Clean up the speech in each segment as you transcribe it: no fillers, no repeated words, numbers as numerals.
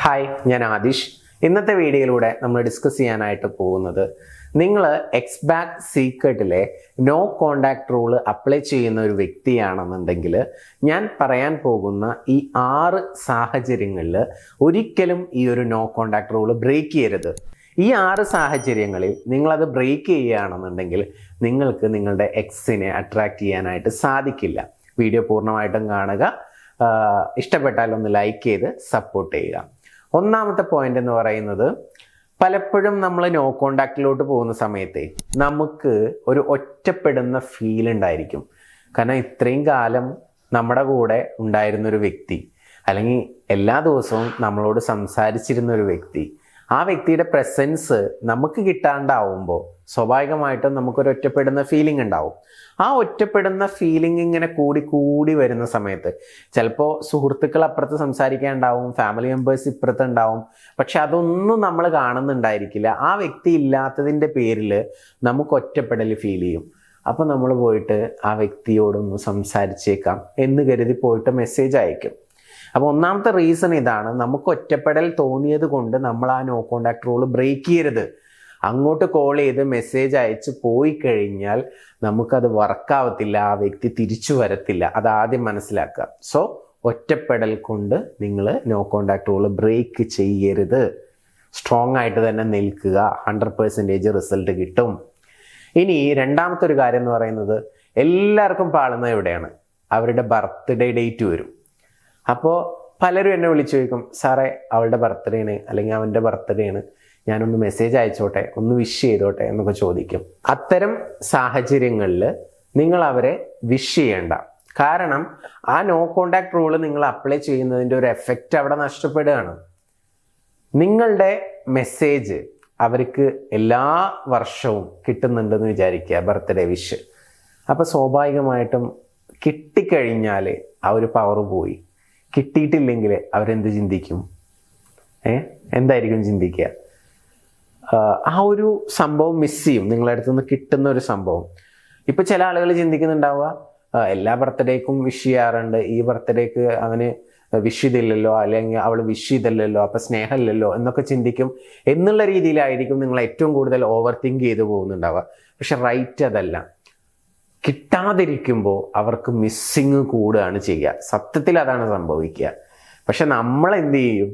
Hi, ഞാൻ ആദിഷ്. ഇന്നത്തെ വീഡിയോയിലൂടെ നമ്മൾ ഡിസ്കസ് ചെയ്യാനായിട്ട് പോകുന്നത്, നിങ്ങൾ എക്സ്ബാക്ക് സീക്രട്ടിലെ നോ കോണ്ടാക്ട് റൂള് അപ്ലൈ ചെയ്യുന്ന ഒരു വ്യക്തിയാണെന്നുണ്ടെങ്കിൽ ഞാൻ പറയാൻ പോകുന്ന ഈ 6 സാഹചര്യങ്ങളിൽ ഒരിക്കലും ഈ ഒരു നോ കോണ്ടാക്ട് റൂള് ബ്രേക്ക് ചെയ്യരുത്. ഈ 6 സാഹചര്യങ്ങളിൽ നിങ്ങളത് ബ്രേക്ക് ചെയ്യുകയാണെന്നുണ്ടെങ്കിൽ നിങ്ങൾക്ക് നിങ്ങളുടെ എക്സിനെ അട്രാക്റ്റ് ചെയ്യാനായിട്ട് സാധിക്കില്ല. വീഡിയോ പൂർണ്ണമായിട്ടും കാണുക. ഇഷ്ടപ്പെട്ടാൽ ഒന്ന് ലൈക്ക് ചെയ്ത് സപ്പോർട്ട് ചെയ്യുക. ഒന്നാമത്തെ പോയിന്റ് എന്ന് പറയുന്നത്, പലപ്പോഴും നമ്മൾ നോ കോണ്ടാക്റ്റിലോട്ട് പോകുന്ന സമയത്ത് നമുക്ക് ഒരു ഒറ്റപ്പെടുന്ന ഫീൽ ഉണ്ടായിരിക്കും. കാരണം ഇത്രയും കാലം നമ്മുടെ കൂടെ ഉണ്ടായിരുന്നൊരു വ്യക്തി, അല്ലെങ്കിൽ എല്ലാ ദിവസവും നമ്മളോട് സംസാരിച്ചിരുന്ന ഒരു വ്യക്തി, ആ വ്യക്തിയുടെ പ്രസൻസ് നമുക്ക് കിട്ടാണ്ടാവുമ്പോൾ സ്വാഭാവികമായിട്ടും നമുക്കൊരു ഒറ്റപ്പെടുന്ന ഫീലിംഗ് ഉണ്ടാവും. ആ ഒറ്റപ്പെടുന്ന ഫീലിംഗ് ഇങ്ങനെ കൂടി വരുന്ന സമയത്ത് ചിലപ്പോൾ സുഹൃത്തുക്കൾ അപ്പുറത്ത് സംസാരിക്കാനുണ്ടാവും, ഫാമിലി മെമ്പേഴ്സ് ഇപ്പുറത്ത് ഉണ്ടാവും, പക്ഷെ അതൊന്നും നമ്മൾ കാണുന്നുണ്ടായിരിക്കില്ല. ആ വ്യക്തി ഇല്ലാത്തതിൻ്റെ പേരിൽ നമുക്ക് ഒറ്റപ്പെടൽ ഫീൽ ചെയ്യും. അപ്പോൾ നമ്മൾ പോയിട്ട് ആ വ്യക്തിയോടൊന്ന് സംസാരിച്ചേക്കാം എന്ന് കരുതി പോയിട്ട് മെസ്സേജ് അയക്കും. അപ്പോൾ ഒന്നാമത്തെ റീസൺ ഇതാണ്, നമുക്ക് ഒറ്റപ്പെടൽ തോന്നിയത് കൊണ്ട് നമ്മൾ ആ നോ കോണ്ടാക്ട് റൂള് ബ്രേക്ക് ചെയ്യരുത്. അങ്ങോട്ട് കോൾ ചെയ്ത് മെസ്സേജ് അയച്ച് പോയി കഴിഞ്ഞാൽ നമുക്കത് വർക്കാവത്തില്ല, ആ വ്യക്തി തിരിച്ചു വരത്തില്ല. അത് ആദ്യം മനസ്സിലാക്കുക. സോ ഒറ്റപ്പെടൽ കൊണ്ട് നിങ്ങൾ നോ കോണ്ടാക്ട് റൂള് ബ്രേക്ക് ചെയ്യരുത്. സ്ട്രോങ് ആയിട്ട് തന്നെ നിൽക്കുക. 100% റിസൾട്ട് കിട്ടും. ഇനി രണ്ടാമത്തെ ഒരു കാര്യം എന്ന് പറയുന്നത്, എല്ലാവർക്കും പാളുന്നത് എവിടെയാണ്? അവരുടെ ബർത്ത്ഡേ ഡേറ്റ് വരും. അപ്പോൾ പലരും എന്നെ വിളിച്ചു ചോദിക്കും, സാറേ അവളുടെ ബർത്ത്ഡേ ആണ് അല്ലെങ്കിൽ അവൻ്റെ ബർത്ത്ഡേ ആണ്, ഞാനൊന്ന് മെസ്സേജ് അയച്ചോട്ടെ, ഒന്ന് വിഷ് ചെയ്തോട്ടെ എന്നൊക്കെ ചോദിക്കും. അത്തരം സാഹചര്യങ്ങളിൽ നിങ്ങൾ അവരെ വിഷ് ചെയ്യേണ്ട. കാരണം ആ നോ കോണ്ടാക്ട് റൂള് നിങ്ങൾ അപ്ലൈ ചെയ്യുന്നതിൻ്റെ ഒരു എഫക്റ്റ് അവിടെ നഷ്ടപ്പെടുകയാണ്. നിങ്ങളുടെ മെസ്സേജ് അവർക്ക് എല്ലാ വർഷവും കിട്ടുന്നുണ്ടെന്ന് വിചാരിക്കുക, ബർത്ത്ഡേ വിഷ്. അപ്പോൾ സ്വാഭാവികമായിട്ടും കിട്ടിക്കഴിഞ്ഞാൽ ആ ഒരു പവർ പോയി. കിട്ടിയിട്ടില്ലെങ്കിൽ അവരെന്ത് ചിന്തിക്കും? എന്തായിരിക്കും ചിന്തിക്കുക? ആ ഒരു സംഭവം മിസ് ചെയ്യും. നിങ്ങളുടെ അടുത്ത് നിന്ന് കിട്ടുന്ന ഒരു സംഭവം. ഇപ്പൊ ചില ആളുകൾ ചിന്തിക്കുന്നുണ്ടാവുക, എല്ലാ ബർത്ത്ഡേക്കും വിഷ് ചെയ്യാറുണ്ട്, ഈ ബർത്ത്ഡേക്ക് അവന് വിഷ് ചെയ്തില്ലല്ലോ, അല്ലെങ്കിൽ അവൾ വിഷ് ചെയ്തില്ലല്ലോ, അപ്പൊ സ്നേഹമില്ലല്ലോ എന്നൊക്കെ ചിന്തിക്കും. എന്നുള്ള രീതിയിലായിരിക്കും നിങ്ങൾ ഏറ്റവും കൂടുതൽ ഓവർ തിങ്ക് ചെയ്തു പോകുന്നുണ്ടാവുക. പക്ഷെ റൈറ്റ് അതല്ല. കിട്ടാതിരിക്കുമ്പോൾ അവർക്ക് മിസ്സിങ് കൂടുകയാണ് ചെയ്യുക. സത്യത്തിൽ അതാണ് സംഭവിക്കുക. പക്ഷെ നമ്മൾ എന്ത് ചെയ്യും?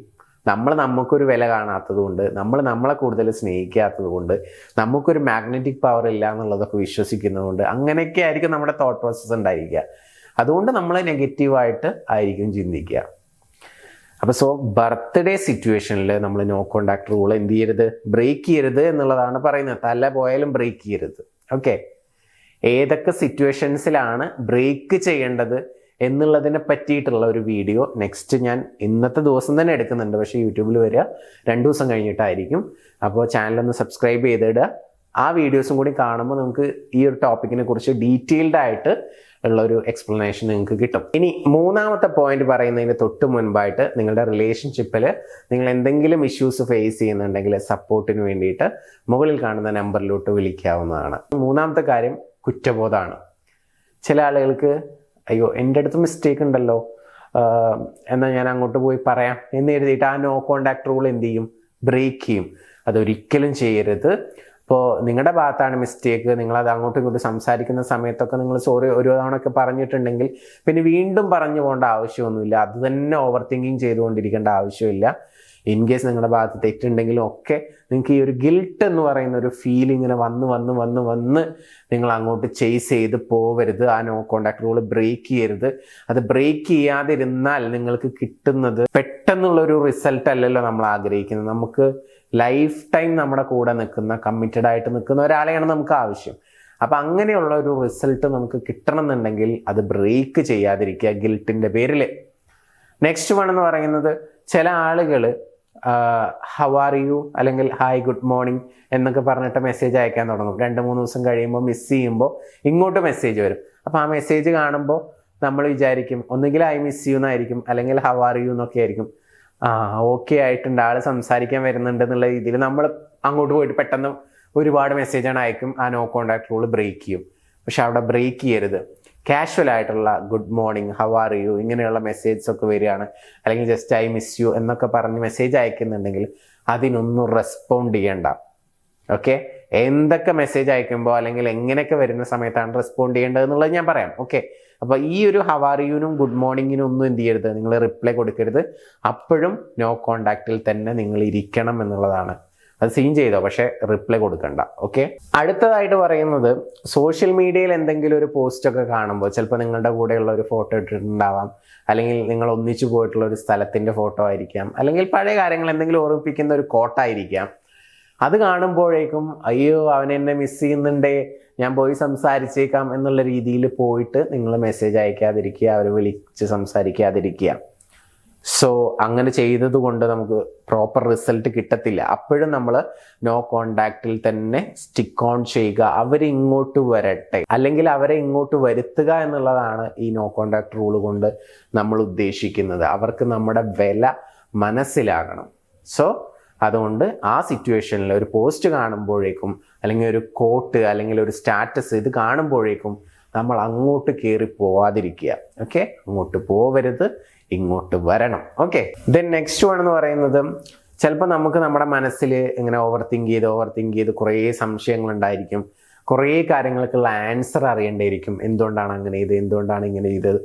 നമുക്കൊരു വില കാണാത്തത് കൊണ്ട്, നമ്മളെ കൂടുതൽ സ്നേഹിക്കാത്തത് കൊണ്ട്, നമുക്കൊരു മാഗ്നറ്റിക് പവർ ഇല്ല എന്നുള്ളതൊക്കെ വിശ്വസിക്കുന്നതുകൊണ്ട് അങ്ങനെയൊക്കെ ആയിരിക്കും നമ്മുടെ തോട്ട് പ്രോസസ്സ് ഉണ്ടായിരിക്കുക. അതുകൊണ്ട് നമ്മൾ നെഗറ്റീവായിട്ട് ആയിരിക്കും ചിന്തിക്കുക. അപ്പോൾ ബർത്ത്ഡേ സിറ്റുവേഷനിൽ നമ്മൾ നോ കോണ്ടാക്ട് റൂൾ എന്ത് ചെയ്യരുത്? ബ്രേക്ക് ചെയ്യരുത് എന്നുള്ളതാണ് പറയുന്നത്. തല പോയാലും ബ്രേക്ക് ചെയ്യരുത്. ഓക്കെ, ഏതൊക്കെ സിറ്റുവേഷൻസിലാണ് ബ്രേക്ക് ചെയ്യേണ്ടത് എന്നുള്ളതിനെ പറ്റിയിട്ടുള്ള ഒരു വീഡിയോ നെക്സ്റ്റ് ഞാൻ ഇന്നത്തെ ദിവസം തന്നെ എടുക്കുന്നുണ്ട്. പക്ഷേ യൂട്യൂബിൽ വരിക 2 ദിവസം കഴിഞ്ഞിട്ടായിരിക്കും. അപ്പോൾ ചാനലൊന്ന് സബ്സ്ക്രൈബ് ചെയ്തിടുക. ആ വീഡിയോസും കൂടി കാണുമ്പോൾ നമുക്ക് ഈ ഒരു ടോപ്പിക്കിനെ കുറിച്ച് ഡീറ്റെയിൽഡ് ആയിട്ട് ഉള്ള ഒരു എക്സ്പ്ലനേഷൻ നിങ്ങൾക്ക് കിട്ടും. ഇനി മൂന്നാമത്തെ പോയിന്റ് പറയുന്നതിന് തൊട്ട് മുൻപായിട്ട്, നിങ്ങളുടെ റിലേഷൻഷിപ്പിൽ നിങ്ങൾ എന്തെങ്കിലും ഇഷ്യൂസ് ഫേസ് ചെയ്യുന്നുണ്ടെങ്കിൽ സപ്പോർട്ടിന് വേണ്ടിയിട്ട് മുകളിൽ കാണുന്ന നമ്പറിലോട്ട് വിളിക്കാവുന്നതാണ്. മൂന്നാമത്തെ കാര്യം കുറ്റബോധമാണ്. ചില ആളുകൾക്ക്, അയ്യോ എൻ്റെ അടുത്ത് മിസ്റ്റേക്ക് ഉണ്ടല്ലോ, എന്നാൽ ഞാൻ അങ്ങോട്ട് പോയി പറയാം എന്ന് എഴുതിയിട്ട് ആ നോ കോണ്ടാക്ട് റൂൾ എന്ത് ചെയ്യും? ബ്രേക്ക് ചെയ്യും. അതൊരിക്കലും ചെയ്യരുത്. ഇപ്പോൾ നിങ്ങളുടെ ഭാഗത്താണ് മിസ്റ്റേക്ക്, നിങ്ങളത് അങ്ങോട്ടും ഇങ്ങോട്ടും സംസാരിക്കുന്ന സമയത്തൊക്കെ നിങ്ങൾ സോറി ഒരു തവണയൊക്കെ പറഞ്ഞിട്ടുണ്ടെങ്കിൽ പിന്നെ വീണ്ടും പറഞ്ഞു പോകേണ്ട ആവശ്യമൊന്നുമില്ല. അത് തന്നെ ഓവർ തിങ്കിങ് ചെയ്തുകൊണ്ടിരിക്കേണ്ട ആവശ്യമില്ല. ഇൻ കേസ് നിങ്ങളുടെ ഭാഗത്ത് തെറ്റുണ്ടെങ്കിലും ഒക്കെ നിങ്ങൾക്ക് ഈ ഒരു ഗിൽട്ട് എന്ന് പറയുന്ന ഒരു ഫീൽ ഇങ്ങനെ വന്ന് നിങ്ങൾ അങ്ങോട്ട് ചേസ് ചെയ്ത് പോവരുത്. ആ നോ കോണ്ടാക്ട് റൂള് ബ്രേക്ക് ചെയ്യരുത്. അത് ബ്രേക്ക് ചെയ്യാതിരുന്നാൽ നിങ്ങൾക്ക് കിട്ടുന്നത് പെട്ടെന്നുള്ളൊരു റിസൾട്ട് അല്ലല്ലോ നമ്മൾ ആഗ്രഹിക്കുന്നത്. നമുക്ക് ലൈഫ് ടൈം നമ്മുടെ കൂടെ നിൽക്കുന്ന, കമ്മിറ്റഡ് ആയിട്ട് നിൽക്കുന്ന ഒരാളെയാണ് നമുക്ക് ആവശ്യം. അപ്പം അങ്ങനെയുള്ള ഒരു റിസൾട്ട് നമുക്ക് കിട്ടണം എന്നുണ്ടെങ്കിൽ അത് ബ്രേക്ക് ചെയ്യാതിരിക്കുക ഗിൽട്ടിൻ്റെ പേരിൽ. നെക്സ്റ്റ് വൺ എന്ന് പറയുന്നത്, ചില ആളുകൾ ഹൗ ആർ യു അല്ലെങ്കിൽ ഹായ് ഗുഡ് മോർണിംഗ് എന്നൊക്കെ പറഞ്ഞിട്ട് മെസ്സേജ് അയക്കാൻ തുടങ്ങും. 2-3 ദിവസം കഴിയുമ്പോൾ മിസ് ചെയ്യുമ്പോൾ ഇങ്ങോട്ട് മെസ്സേജ് വരും. അപ്പോൾ ആ മെസ്സേജ് കാണുമ്പോൾ നമ്മൾ വിചാരിക്കും ഒന്നുകിൽ ഐ മിസ് യു എന്നായിരിക്കും, അല്ലെങ്കിൽ ഹൗ ആർ യു എന്നൊക്കെ ആയിരിക്കും. ഓക്കെ ആയിട്ടുണ്ട്, ആൾ സംസാരിക്കാൻ വരുന്നുണ്ട് എന്നുള്ള രീതിയിൽ നമ്മൾ അങ്ങോട്ട് പോയിട്ട് പെട്ടെന്ന് ഒരുപാട് മെസ്സേജാണ് അയക്കും. ആ നോ കോണ്ടാക്ട് റൂള് ബ്രേക്ക് ചെയ്യും. പക്ഷെ അവിടെ ബ്രേക്ക് ചെയ്യരുത്. കാഷ്വൽ ആയിട്ടുള്ള good morning, how are you ഇങ്ങനെയുള്ള മെസ്സേജസ് ഒക്കെ വരികയാണ്, അല്ലെങ്കിൽ ജസ്റ്റ് ഐ മിസ് യു എന്നൊക്കെ പറഞ്ഞ് മെസ്സേജ് അയക്കുന്നുണ്ടെങ്കിൽ അതിനൊന്നും റെസ്പോണ്ട് ചെയ്യണ്ട. ഓക്കെ, എന്തൊക്കെ മെസ്സേജ് അയക്കുമ്പോൾ അല്ലെങ്കിൽ എങ്ങനെയൊക്കെ വരുന്ന സമയത്താണ് റെസ്പോണ്ട് ചെയ്യേണ്ടത് എന്നുള്ളത് ഞാൻ പറയാം. ഓക്കെ, അപ്പോൾ ഈ ഒരു ഹൗ ആർ യുനും ഗുഡ് മോർണിംഗിനും ഒന്നും എന്ത് ചെയ്യരുത്, നിങ്ങൾ റിപ്ലൈ കൊടുക്കരുത്. അപ്പോഴും നോ കോണ്ടാക്റ്റിൽ തന്നെ നിങ്ങൾ ഇരിക്കണം എന്നുള്ളതാണ്. അത് സീൻ ചെയ്തോ, പക്ഷെ റിപ്ലൈ കൊടുക്കണ്ട. ഓക്കെ, അടുത്തതായിട്ട് പറയുന്നത് സോഷ്യൽ മീഡിയയിൽ എന്തെങ്കിലും ഒരു പോസ്റ്റ് ഒക്കെ കാണുമ്പോൾ ചിലപ്പോൾ നിങ്ങളുടെ കൂടെയുള്ള ഒരു ഫോട്ടോ ഇട്ടിട്ടുണ്ടാവാം, അല്ലെങ്കിൽ നിങ്ങൾ ഒന്നിച്ചു പോയിട്ടുള്ള ഒരു സ്ഥലത്തിന്റെ ഫോട്ടോ ആയിരിക്കാം, അല്ലെങ്കിൽ പഴയ കാര്യങ്ങൾ എന്തെങ്കിലും ഓർമ്മിപ്പിക്കുന്ന ഒരു കോട്ടായിരിക്കാം. അത് കാണുമ്പോഴേക്കും അയ്യോ അവൻ എന്നെ മിസ് ചെയ്യുന്നുണ്ടേ, ഞാൻ പോയി സംസാരിച്ചേക്കാം എന്നുള്ള രീതിയിൽ പോയിട്ട് നിങ്ങൾ മെസ്സേജ് അയക്കാതിരിക്കുക, അവരെ വിളിച്ച് സംസാരിക്കാതിരിക്കുക. സോ അങ്ങനെ ചെയ്തത് കൊണ്ട് നമുക്ക് പ്രോപ്പർ റിസൾട്ട് കിട്ടത്തില്ല. അപ്പോഴും നമ്മൾ നോ കോണ്ടാക്റ്റിൽ തന്നെ സ്റ്റിക്ക് ഓൺ ചെയ്യുക. അവരെ ഇങ്ങോട്ട് വരട്ടെ, അല്ലെങ്കിൽ അവരെ ഇങ്ങോട്ട് വരുത്തുക എന്നുള്ളതാണ് ഈ നോ കോണ്ടാക്ട് റൂൾ കൊണ്ട് നമ്മൾ ഉദ്ദേശിക്കുന്നത്. അവർക്ക് നമ്മുടെ വില മനസ്സിലാകണം. സോ അതുകൊണ്ട് ആ സിറ്റുവേഷനിൽ ഒരു പോസ്റ്റ് കാണുമ്പോഴേക്കും, അല്ലെങ്കിൽ ഒരു കോട്ട്, അല്ലെങ്കിൽ ഒരു സ്റ്റാറ്റസ് ഇത് കാണുമ്പോഴേക്കും നമ്മൾ അങ്ങോട്ട് കയറി പോവാതിരിക്കുക. ഓക്കെ, അങ്ങോട്ട് പോവരുത്, ഇങ്ങോട്ട് വരണം. ഓക്കെ, ദെൻ നെക്സ്റ്റ് വൺ എന്ന് പറയുന്നത് ചിലപ്പോൾ നമുക്ക് നമ്മുടെ മനസ്സിൽ ഇങ്ങനെ ഓവർ തിങ്ക് ചെയ്ത് കുറേ സംശയങ്ങൾ ഉണ്ടായിരിക്കും, കുറേ കാര്യങ്ങൾക്കുള്ള ആൻസർ അറിയേണ്ടിയിരിക്കും. എന്തുകൊണ്ടാണ് അങ്ങനെ ചെയ്തത്, എന്തുകൊണ്ടാണ് ഇങ്ങനെ ചെയ്തത്,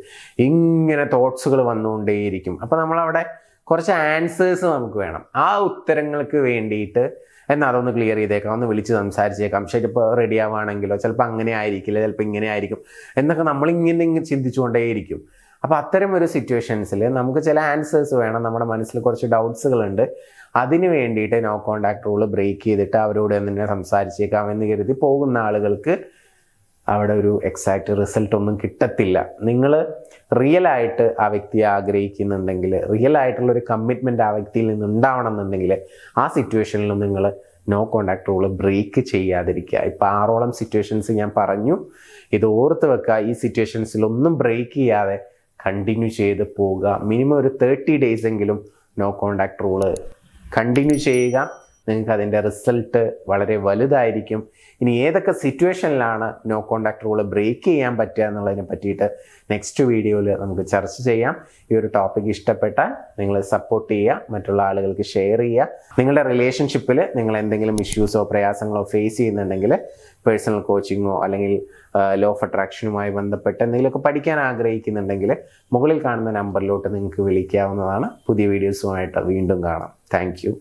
ഇങ്ങനെ തോട്ട്സുകൾ വന്നുകൊണ്ടേയിരിക്കും. അപ്പോൾ നമ്മളവിടെ കുറച്ച് ആൻസേഴ്സ് നമുക്ക് വേണം. ആ ഉത്തരങ്ങൾക്ക് വേണ്ടിയിട്ട് എന്നാൽ അതൊന്ന് ക്ലിയർ ചെയ്തേക്കാം, ഒന്ന് വിളിച്ച് സംസാരിച്ചേക്കാം, ചിലപ്പോൾ റെഡി ആവുകയാണെങ്കിലോ ചിലപ്പോൾ അങ്ങനെ ആയിരിക്കില്ല, ചിലപ്പോൾ ഇങ്ങനെ ആയിരിക്കും എന്നൊക്കെ നമ്മളിങ്ങനെ ചിന്തിച്ചുകൊണ്ടേയിരിക്കും. അപ്പോൾ അത്തരം ഒരു സിറ്റുവേഷൻസിൽ നമുക്ക് ചില ആൻസേഴ്സ് വേണം. നമ്മുടെ മനസ്സിൽ കുറച്ച് ഡൗട്ട്സുകളുണ്ട്, അതിന് വേണ്ടിയിട്ട് നോ കോണ്ടാക്ട് റൂൾ ബ്രേക്ക് ചെയ്തിട്ട് അവരോട് തന്നെ സംസാരിച്ചേക്കാം എന്ന് കരുതി പോകുന്ന ആളുകൾക്ക് അവിടെ ഒരു എക്സാക്റ്റ് റിസൾട്ട് ഒന്നും കിട്ടത്തില്ല. നിങ്ങൾ റിയലായിട്ട് ആ വ്യക്തിയെ ആഗ്രഹിക്കുന്നുണ്ടെങ്കിൽ, റിയൽ ആയിട്ടുള്ളൊരു കമ്മിറ്റ്മെൻറ്റ് ആ വ്യക്തിയിൽ നിന്ന് ഉണ്ടാവണം എന്നുണ്ടെങ്കിൽ ആ സിറ്റുവേഷനിലും നിങ്ങൾ നോ കോണ്ടാക്ട് റൂൾ ബ്രേക്ക് ചെയ്യാതിരിക്കുക. ഇപ്പോൾ 6ഓളം സിറ്റുവേഷൻസ് ഞാൻ പറഞ്ഞു, ഇത് ഓർത്ത് വെക്കുക. ഈ സിറ്റുവേഷൻസിലൊന്നും ബ്രേക്ക് ചെയ്യാതെ കണ്ടിന്യൂ ചെയ്ത് പോവുക. മിനിമം ഒരു 30 days എങ്കിലും നോ കോണ്ടാക്ട് റൂള് കണ്ടിന്യൂ ചെയ്യുക. നിങ്ങൾക്ക് അതിൻ്റെ റിസൾട്ട് വളരെ വലുതായിരിക്കും. ഇനി ഏതൊക്കെ സിറ്റുവേഷനിലാണ് നോ കോണ്ടാക്ട് റൂള് ബ്രേക്ക് ചെയ്യാൻ പറ്റുക എന്നുള്ളതിനെ പറ്റിയിട്ട് നെക്സ്റ്റ് വീഡിയോയിൽ നമുക്ക് ചർച്ച ചെയ്യാം. ഈ ഒരു ടോപ്പിക് ഇഷ്ടപ്പെട്ടാൽ നിങ്ങൾ സപ്പോർട്ട് ചെയ്യുക, മറ്റുള്ള ആളുകൾക്ക് ഷെയർ ചെയ്യുക. നിങ്ങളുടെ റിലേഷൻഷിപ്പിൽ നിങ്ങൾ എന്തെങ്കിലും ഇഷ്യൂസോ പ്രയാസങ്ങളോ ഫേസ് ചെയ്യുന്നുണ്ടെങ്കിൽ പേഴ്സണൽ കോച്ചിങ്ങോ അല്ലെങ്കിൽ ലോ ഓഫ് അട്രാക്ഷനുമായി ബന്ധപ്പെട്ട് എന്തെങ്കിലുമൊക്കെ പഠിക്കാൻ ആഗ്രഹിക്കുന്നുണ്ടെങ്കിൽ മുകളിൽ കാണുന്ന നമ്പറിലോട്ട് നിങ്ങൾക്ക് വിളിക്കാവുന്നതാണ്. പുതിയ വീഡിയോസുമായിട്ട് വീണ്ടും കാണാം. താങ്ക്